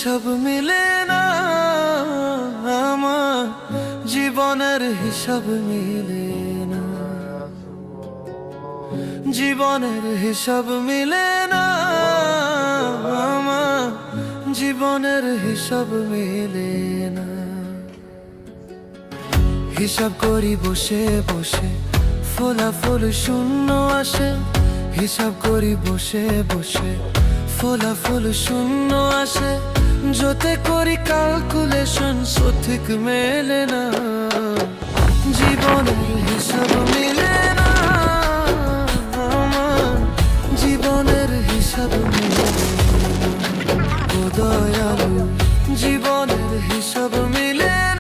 হিসাব মিলে না, আমার জীবনের হিসাব মিলে না, জীবনের হিসাব মিলে না, আমার জীবনের হিসাব মিলে না। হিসাব করি বসে বসে, ফলাফল শূন্য আসে। হিসাব করি বসে বসে, ফলাফল শূন্য আসে। যতে করি ক্যালকুলেশন সঠিক মেলে না, জীবনের হিসাব মিলে না, আমার জীবনের হিসাব মিলে না। ও দয়ালু